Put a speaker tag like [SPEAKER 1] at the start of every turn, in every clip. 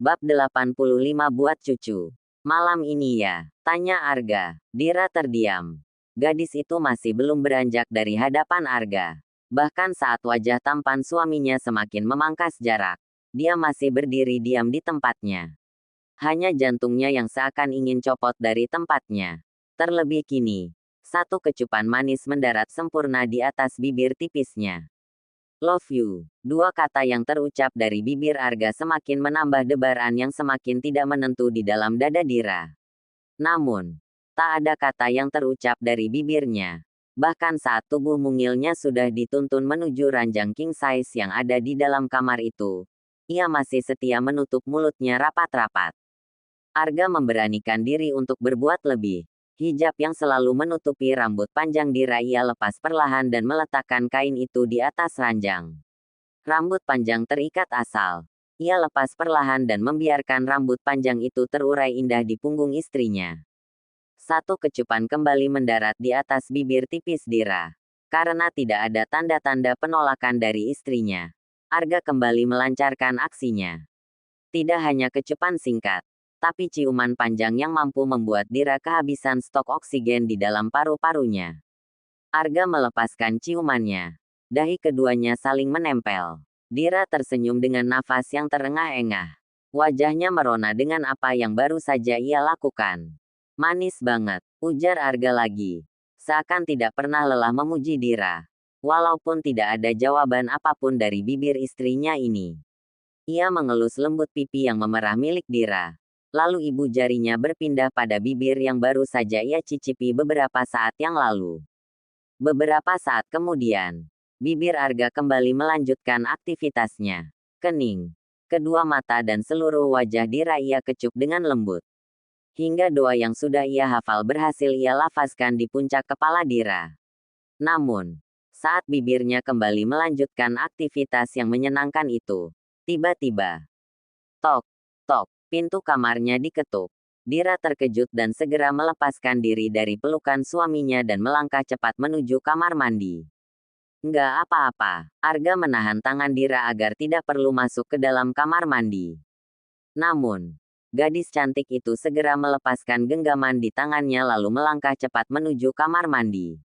[SPEAKER 1] Bab 85 buat cucu. Malam ini ya? Tanya Arga. Dira terdiam. Gadis itu masih belum beranjak dari hadapan Arga. Bahkan saat wajah tampan suaminya semakin memangkas jarak, dia masih berdiri diam di tempatnya. Hanya jantungnya yang seakan ingin copot dari tempatnya. Terlebih kini, satu kecupan manis mendarat sempurna di atas bibir tipisnya. Love you. Dua kata yang terucap dari bibir Arga semakin menambah debaran yang semakin tidak menentu di dalam dada Dira. Namun, tak ada kata yang terucap dari bibirnya. Bahkan saat tubuh mungilnya sudah dituntun menuju ranjang king size yang ada di dalam kamar itu, ia masih setia menutup mulutnya rapat-rapat. Arga memberanikan diri untuk berbuat lebih. Hijab yang selalu menutupi rambut panjang Dira ia lepas perlahan dan meletakkan kain itu di atas ranjang. Rambut panjang terikat asal. Ia lepas perlahan dan membiarkan rambut panjang itu terurai indah di punggung istrinya. Satu kecupan kembali mendarat di atas bibir tipis Dira. Karena tidak ada tanda-tanda penolakan dari istrinya, Arga kembali melancarkan aksinya. Tidak hanya kecupan singkat, tapi ciuman panjang yang mampu membuat Dira kehabisan stok oksigen di dalam paru-parunya. Arga melepaskan ciumannya. Dahi keduanya saling menempel. Dira tersenyum dengan nafas yang terengah-engah. Wajahnya merona dengan apa yang baru saja ia lakukan. Manis banget, ujar Arga lagi. Seakan tidak pernah lelah memuji Dira. Walaupun tidak ada jawaban apapun dari bibir istrinya ini. Ia mengelus lembut pipi yang memerah milik Dira. Lalu ibu jarinya berpindah pada bibir yang baru saja ia cicipi beberapa saat yang lalu. Beberapa saat kemudian, bibir Arga kembali melanjutkan aktivitasnya. Kening, kedua mata dan seluruh wajah Dira ia kecup dengan lembut. Hingga doa yang sudah ia hafal berhasil ia lafazkan di puncak kepala Dira. Namun, saat bibirnya kembali melanjutkan aktivitas yang menyenangkan itu, tiba-tiba, tok, tok. Pintu kamarnya diketuk. Dira terkejut dan segera melepaskan diri dari pelukan suaminya dan melangkah cepat menuju kamar mandi. Enggak apa-apa, Arga menahan tangan Dira agar tidak perlu masuk ke dalam kamar mandi. Namun, gadis cantik itu segera melepaskan genggaman di tangannya lalu melangkah cepat menuju kamar mandi.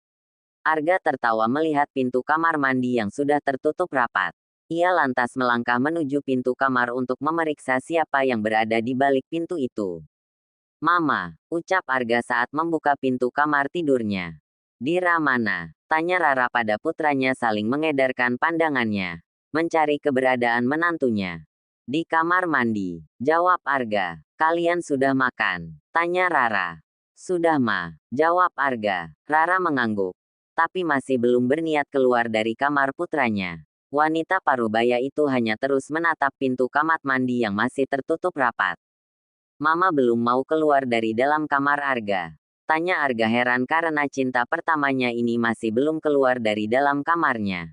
[SPEAKER 1] Arga tertawa melihat pintu kamar mandi yang sudah tertutup rapat. Ia lantas melangkah menuju pintu kamar untuk memeriksa siapa yang berada di balik pintu itu. Mama, ucap Arga saat membuka pintu kamar tidurnya. Dira mana? Tanya Rara pada putranya saling mengedarkan pandangannya. Mencari keberadaan menantunya. Di kamar mandi, jawab Arga. Kalian sudah makan? Tanya Rara. Sudah ma, jawab Arga. Rara mengangguk. Tapi masih belum berniat keluar dari kamar putranya. Wanita parubaya itu hanya terus menatap pintu kamar mandi yang masih tertutup rapat. Mama belum mau keluar dari dalam kamar Arga. Tanya Arga heran karena cinta pertamanya ini masih belum keluar dari dalam kamarnya.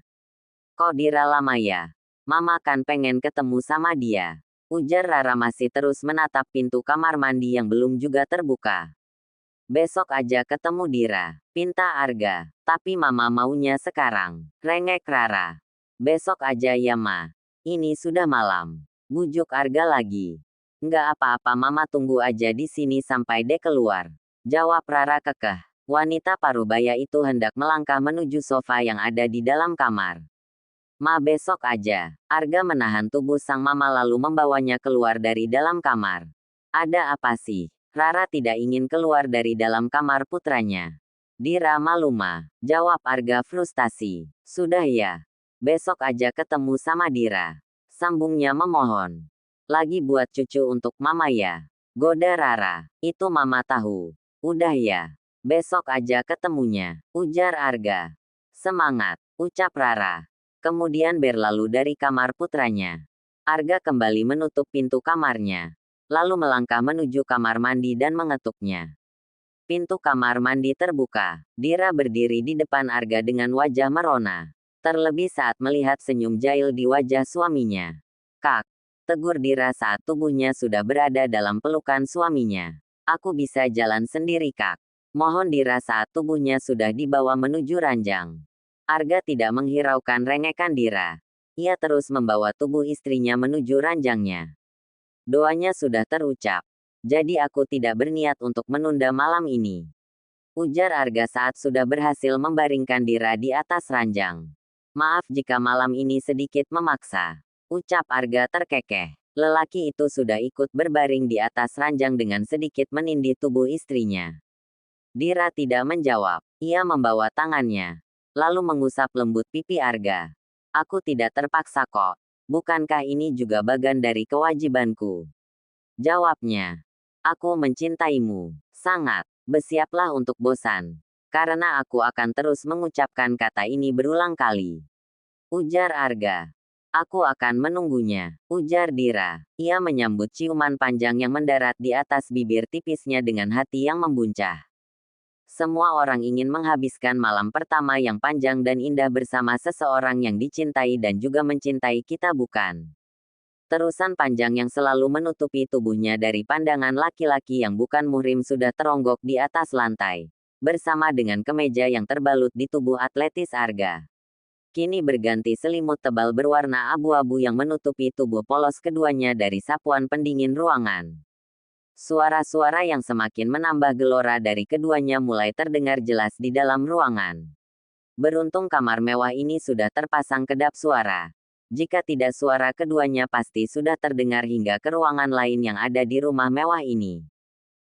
[SPEAKER 1] Kok Dira lama ya? Mama kan pengen ketemu sama dia. Ujar Rara masih terus menatap pintu kamar mandi yang belum juga terbuka. Besok aja ketemu Dira, pinta Arga. Tapi mama maunya sekarang. Rengek Rara. Besok aja ya ma. Ini sudah malam. Bujuk Arga lagi. Enggak apa-apa mama tunggu aja di sini sampai dia keluar. Jawab Rara kekeh. Wanita parubaya itu hendak melangkah menuju sofa yang ada di dalam kamar. Ma besok aja. Arga menahan tubuh sang mama lalu membawanya keluar dari dalam kamar. Ada apa sih? Rara tidak ingin keluar dari dalam kamar putranya. Dira malu ma. Jawab Arga frustasi. Sudah ya. Besok aja ketemu sama Dira. Sambungnya memohon. Lagi buat cucu untuk mama ya. Goda Rara. Itu mama tahu. Udah ya. Besok aja ketemunya. Ujar Arga. Semangat. Ucap Rara. Kemudian berlalu dari kamar putranya. Arga kembali menutup pintu kamarnya. Lalu melangkah menuju kamar mandi dan mengetuknya. Pintu kamar mandi terbuka. Dira berdiri di depan Arga dengan wajah merona. Terlebih saat melihat senyum jahil di wajah suaminya. Kak, tegur Dira saat tubuhnya sudah berada dalam pelukan suaminya. Aku bisa jalan sendiri kak. Mohon Dira saat tubuhnya sudah dibawa menuju ranjang. Arga tidak menghiraukan rengekan Dira. Ia terus membawa tubuh istrinya menuju ranjangnya. Doanya sudah terucap. Jadi aku tidak berniat untuk menunda malam ini. Ujar Arga saat sudah berhasil membaringkan Dira di atas ranjang. Maaf jika malam ini sedikit memaksa. Ucap Arga terkekeh. Lelaki itu sudah ikut berbaring di atas ranjang dengan sedikit menindih tubuh istrinya. Dira tidak menjawab. Ia membawa tangannya. Lalu mengusap lembut pipi Arga. Aku tidak terpaksa kok. Bukankah ini juga bagian dari kewajibanku? Jawabnya. Aku mencintaimu. Sangat. Bersiaplah untuk bosan. Karena aku akan terus mengucapkan kata ini berulang kali. Ujar Arga. Aku akan menunggunya, ujar Dira. Ia menyambut ciuman panjang yang mendarat di atas bibir tipisnya dengan hati yang membuncah. Semua orang ingin menghabiskan malam pertama yang panjang dan indah bersama seseorang yang dicintai dan juga mencintai kita, bukan? Terusan panjang yang selalu menutupi tubuhnya dari pandangan laki-laki yang bukan muhrim sudah teronggok di atas lantai, bersama dengan kemeja yang terbalut di tubuh atletis Arga. Kini berganti selimut tebal berwarna abu-abu yang menutupi tubuh polos keduanya dari sapuan pendingin ruangan. Suara-suara yang semakin menambah gelora dari keduanya mulai terdengar jelas di dalam ruangan. Beruntung kamar mewah ini sudah terpasang kedap suara. Jika tidak, suara keduanya pasti sudah terdengar hingga ke ruangan lain yang ada di rumah mewah ini.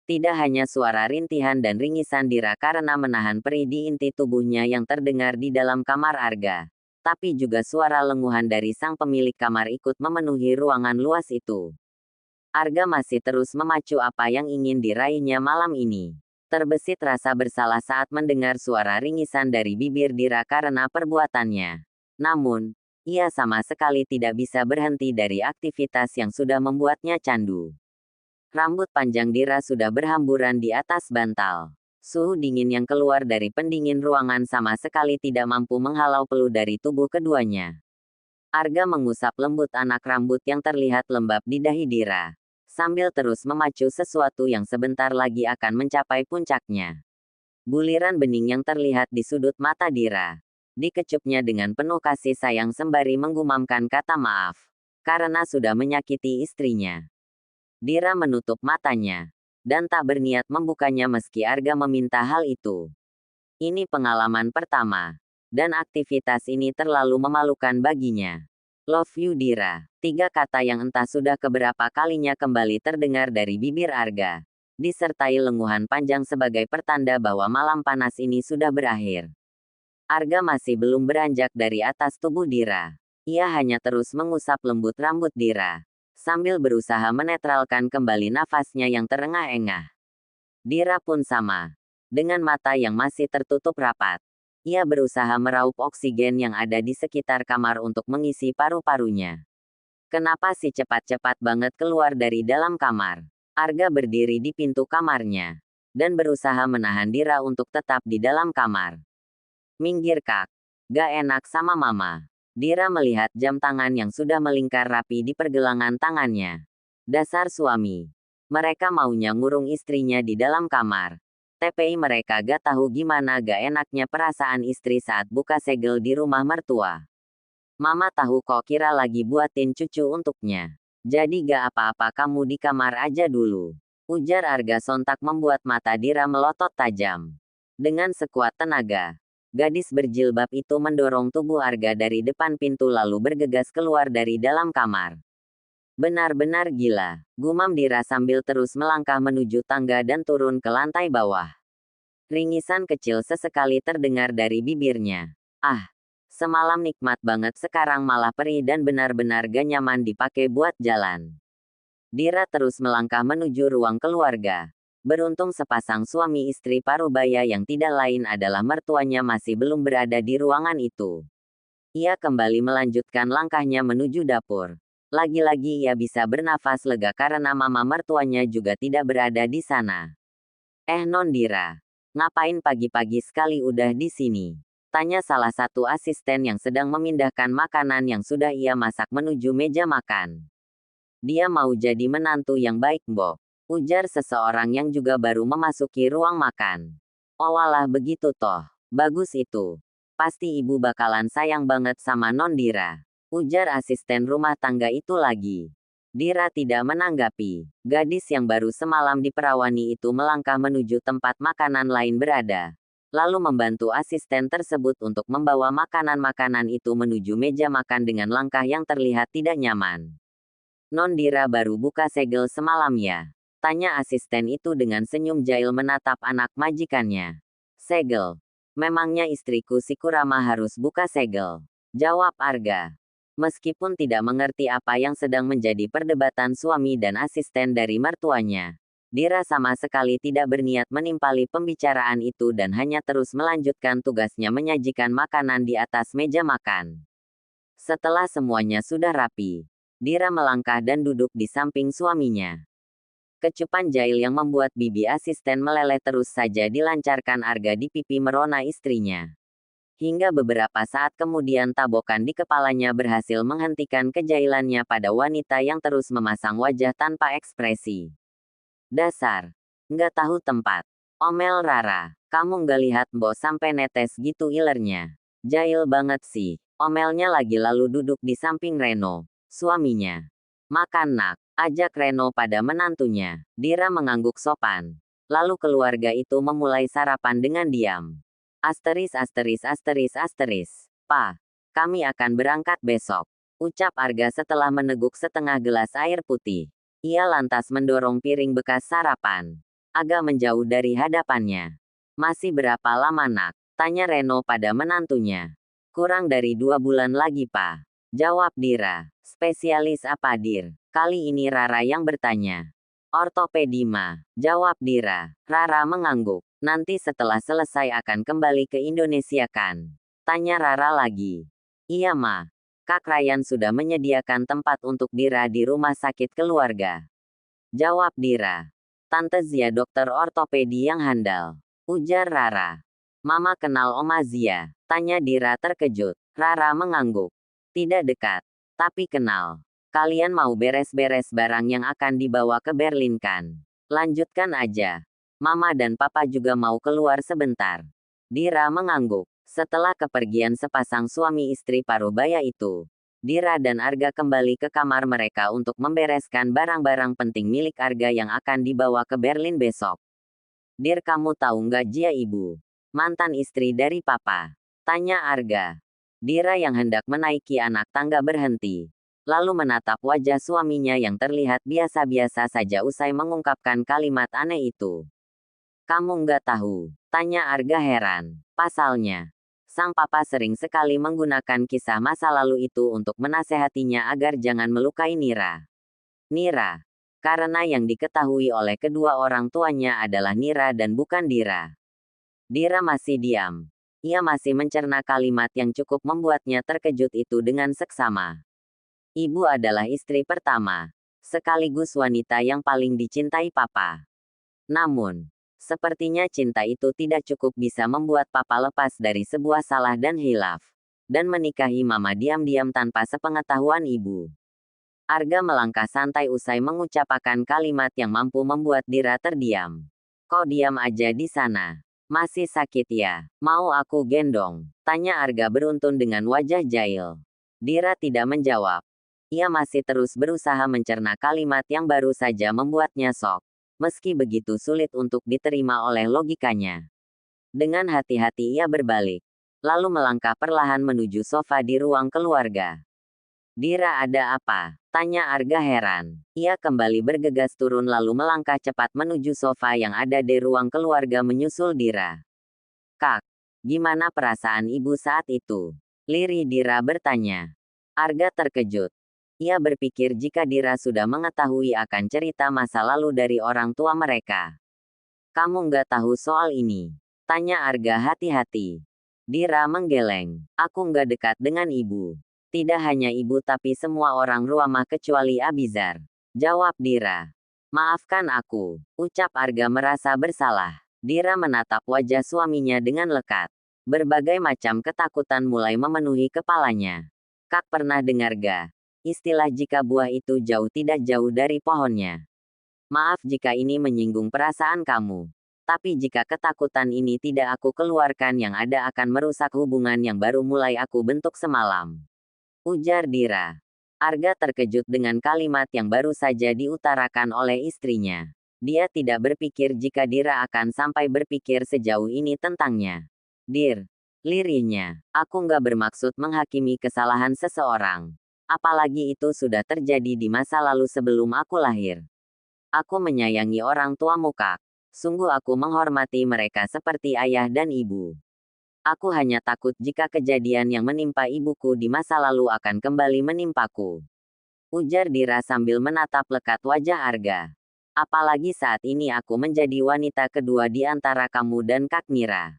[SPEAKER 1] Tidak hanya suara rintihan dan ringisan Dira karena menahan perih di inti tubuhnya yang terdengar di dalam kamar Arga, tapi juga suara lenguhan dari sang pemilik kamar ikut memenuhi ruangan luas itu. Arga masih terus memacu apa yang ingin diraihnya malam ini. Terbesit rasa bersalah saat mendengar suara ringisan dari bibir Dira karena perbuatannya. Namun, ia sama sekali tidak bisa berhenti dari aktivitas yang sudah membuatnya candu. Rambut panjang Dira sudah berhamburan di atas bantal. Suhu dingin yang keluar dari pendingin ruangan sama sekali tidak mampu menghalau peluh dari tubuh keduanya. Arga mengusap lembut anak rambut yang terlihat lembab di dahi Dira, sambil terus memacu sesuatu yang sebentar lagi akan mencapai puncaknya. Buliran bening yang terlihat di sudut mata Dira. Dikecupnya dengan penuh kasih sayang sembari menggumamkan kata maaf, karena sudah menyakiti istrinya. Dira menutup matanya, dan tak berniat membukanya meski Arga meminta hal itu. Ini pengalaman pertama, dan aktivitas ini terlalu memalukan baginya. Love you Dira. 3 kata yang entah sudah keberapa kalinya kembali terdengar dari bibir Arga, disertai lenguhan panjang sebagai pertanda bahwa malam panas ini sudah berakhir. Arga masih belum beranjak dari atas tubuh Dira. Ia hanya terus mengusap lembut rambut Dira, sambil berusaha menetralkan kembali nafasnya yang terengah-engah. Dira pun sama. Dengan mata yang masih tertutup rapat, ia berusaha meraup oksigen yang ada di sekitar kamar untuk mengisi paru-parunya. Kenapa sih cepat-cepat banget keluar dari dalam kamar? Arga berdiri di pintu kamarnya, dan berusaha menahan Dira untuk tetap di dalam kamar. Minggir Kak. Gak enak sama Mama. Dira melihat jam tangan yang sudah melingkar rapi di pergelangan tangannya. Dasar suami. Mereka maunya ngurung istrinya di dalam kamar. Tapi mereka gak tahu gimana gak enaknya perasaan istri saat buka segel di rumah mertua. Mama tahu kok, kira lagi buatin cucu untuknya. Jadi gak apa-apa, kamu di kamar aja dulu. Ujar Arga sontak membuat mata Dira melotot tajam. Dengan sekuat tenaga, gadis berjilbab itu mendorong tubuh Arga dari depan pintu lalu bergegas keluar dari dalam kamar. Benar-benar gila, gumam Dira sambil terus melangkah menuju tangga dan turun ke lantai bawah. Ringisan kecil sesekali terdengar dari bibirnya. Ah, semalam nikmat banget, sekarang malah perih dan benar-benar gak nyaman dipakai buat jalan. Dira terus melangkah menuju ruang keluarga. Beruntung sepasang suami istri parubaya yang tidak lain adalah mertuanya masih belum berada di ruangan itu. Ia kembali melanjutkan langkahnya menuju dapur. Lagi-lagi ia bisa bernafas lega karena mama mertuanya juga tidak berada di sana. Non Dira, ngapain pagi-pagi sekali udah di sini? Tanya salah satu asisten yang sedang memindahkan makanan yang sudah ia masak menuju meja makan. Dia mau jadi menantu yang baik, Mbok. Ujar seseorang yang juga baru memasuki ruang makan. Oh walah, begitu toh. Bagus itu. Pasti ibu bakalan sayang banget sama Non Dira. Ujar asisten rumah tangga itu lagi. Dira tidak menanggapi. Gadis yang baru semalam diperawani itu melangkah menuju tempat makanan lain berada. Lalu membantu asisten tersebut untuk membawa makanan-makanan itu menuju meja makan dengan langkah yang terlihat tidak nyaman. Non Dira baru buka segel semalam ya? Tanya asisten itu dengan senyum jahil menatap anak majikannya. Segel? Memangnya istriku si Kurama harus buka segel? Jawab Arga. Meskipun tidak mengerti apa yang sedang menjadi perdebatan suami dan asisten dari mertuanya, Dira sama sekali tidak berniat menimpali pembicaraan itu dan hanya terus melanjutkan tugasnya menyajikan makanan di atas meja makan. Setelah semuanya sudah rapi, Dira melangkah dan duduk di samping suaminya. Kecupan jahil yang membuat bibi asisten meleleh terus saja dilancarkan Arga di pipi merona istrinya. Hingga beberapa saat kemudian tabokan di kepalanya berhasil menghentikan kejahilannya pada wanita yang terus memasang wajah tanpa ekspresi. Dasar. Nggak tahu tempat. Omel Rara. Kamu nggak lihat Mbok sampai netes gitu ilernya. Jahil banget sih. Omelnya lagi lalu duduk di samping Reno, suaminya. Makan nak. Ajak Reno pada menantunya. Dira mengangguk sopan. Lalu keluarga itu memulai sarapan dengan diam. Asteris. Pa, kami akan berangkat besok. Ucap Arga setelah meneguk setengah gelas air putih. Ia lantas mendorong piring bekas sarapan. Agak menjauh dari hadapannya. Masih berapa lama nak? Tanya Reno pada menantunya. Kurang dari 2 bulan lagi pa. Jawab Dira. Spesialis apa Dir? Kali ini Rara yang bertanya. Ortopedi ma. Jawab Dira. Rara mengangguk. Nanti setelah selesai akan kembali ke Indonesia kan? Tanya Rara lagi. Iya ma. Kak Ryan sudah menyediakan tempat untuk Dira di rumah sakit keluarga. Jawab Dira. Tante Zia dokter ortopedi yang handal. Ujar Rara. Mama kenal Oma Zia? Tanya Dira terkejut. Rara mengangguk. Tidak dekat. Tapi kenal. Kalian mau beres-beres barang yang akan dibawa ke Berlin kan? Lanjutkan aja. Mama dan Papa juga mau keluar sebentar. Dira mengangguk. Setelah kepergian sepasang suami istri parubaya itu, Dira dan Arga kembali ke kamar mereka untuk membereskan barang-barang penting milik Arga yang akan dibawa ke Berlin besok. Dir, kamu tahu nggak Jia ibu? Mantan istri dari Papa. Tanya Arga. Dira yang hendak menaiki anak tangga berhenti. Lalu menatap wajah suaminya yang terlihat biasa-biasa saja usai mengungkapkan kalimat aneh itu. Kamu nggak tahu? Tanya Arga heran. Pasalnya, sang papa sering sekali menggunakan kisah masa lalu itu untuk menasehatinya agar jangan melukai Nira. Nira. Karena yang diketahui oleh kedua orang tuanya adalah Nira dan bukan Dira. Dira masih diam. Ia masih mencerna kalimat yang cukup membuatnya terkejut itu dengan seksama. Ibu adalah istri pertama, sekaligus wanita yang paling dicintai papa. Namun, sepertinya cinta itu tidak cukup bisa membuat papa lepas dari sebuah salah dan hilaf, dan menikahi mama diam-diam tanpa sepengetahuan ibu. Arga melangkah santai usai mengucapkan kalimat yang mampu membuat Dira terdiam. Kok diam aja di sana? Masih sakit ya? Mau aku gendong? Tanya Arga beruntun dengan wajah jahil. Dira tidak menjawab. Ia masih terus berusaha mencerna kalimat yang baru saja membuatnya shock. Meski begitu sulit untuk diterima oleh logikanya. Dengan hati-hati ia berbalik. Lalu melangkah perlahan menuju sofa di ruang keluarga. Dira, ada apa? Tanya Arga heran. Ia kembali bergegas turun lalu melangkah cepat menuju sofa yang ada di ruang keluarga menyusul Dira. Kak, gimana perasaan ibu saat itu? Lirih Dira bertanya. Arga terkejut. Ia berpikir jika Dira sudah mengetahui akan cerita masa lalu dari orang tua mereka. Kamu nggak tahu soal ini? Tanya Arga hati-hati. Dira menggeleng. Aku nggak dekat dengan ibu. Tidak hanya ibu tapi semua orang rumah kecuali Abizar. Jawab Dira. Maafkan aku, ucap Arga merasa bersalah. Dira menatap wajah suaminya dengan lekat. Berbagai macam ketakutan mulai memenuhi kepalanya. Kak pernah dengar gak? Istilah jika buah itu tidak jauh dari pohonnya. Maaf jika ini menyinggung perasaan kamu. Tapi jika ketakutan ini tidak aku keluarkan yang ada akan merusak hubungan yang baru mulai aku bentuk semalam. Ujar Dira. Arga terkejut dengan kalimat yang baru saja diutarakan oleh istrinya. Dia tidak berpikir jika Dira akan sampai berpikir sejauh ini tentangnya. Dir, lirihnya, aku nggak bermaksud menghakimi kesalahan seseorang. Apalagi itu sudah terjadi di masa lalu sebelum aku lahir. Aku menyayangi orang tuamu, Kak. Sungguh aku menghormati mereka seperti ayah dan ibu. Aku hanya takut jika kejadian yang menimpa ibuku di masa lalu akan kembali menimpaku. Ujar Dira sambil menatap lekat wajah Arga. Apalagi saat ini aku menjadi wanita kedua di antara kamu dan Kak Mira.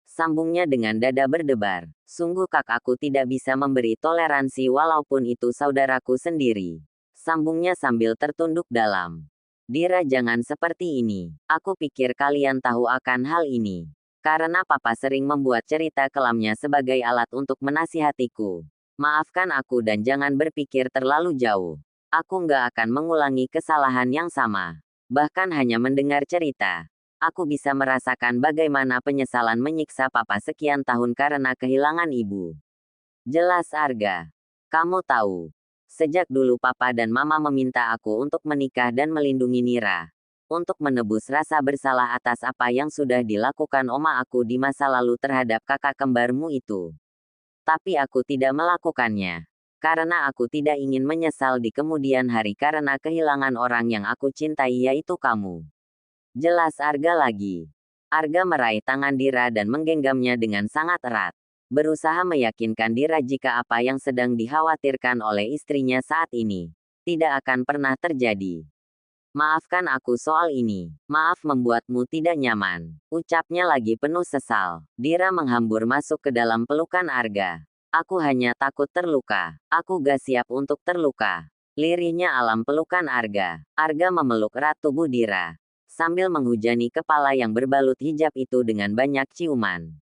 [SPEAKER 1] Sambungnya dengan dada berdebar. Sungguh Kak, aku tidak bisa memberi toleransi walaupun itu saudaraku sendiri. Sambungnya sambil tertunduk dalam. Dira, jangan seperti ini. Aku pikir kalian tahu akan hal ini. Karena papa sering membuat cerita kelamnya sebagai alat untuk menasihatiku. Maafkan aku dan jangan berpikir terlalu jauh. Aku nggak akan mengulangi kesalahan yang sama. Bahkan hanya mendengar cerita, aku bisa merasakan bagaimana penyesalan menyiksa papa sekian tahun karena kehilangan ibu. Jelas Arga. Kamu tahu, sejak dulu papa dan mama meminta aku untuk menikah dan melindungi Nira. Untuk menebus rasa bersalah atas apa yang sudah dilakukan oma aku di masa lalu terhadap kakak kembarmu itu. Tapi aku tidak melakukannya. Karena aku tidak ingin menyesal di kemudian hari karena kehilangan orang yang aku cintai, yaitu kamu. Jelas Arga lagi. Arga meraih tangan Dira dan menggenggamnya dengan sangat erat. Berusaha meyakinkan Dira jika apa yang sedang dikhawatirkan oleh istrinya saat ini tidak akan pernah terjadi. Maafkan aku soal ini. Maaf membuatmu tidak nyaman. Ucapnya lagi penuh sesal. Dira menghambur masuk ke dalam pelukan Arga. Aku hanya takut terluka. Aku gak siap untuk terluka. Lirihnya alam pelukan Arga. Arga memeluk erat tubuh Dira. Sambil menghujani kepala yang berbalut hijab itu dengan banyak ciuman.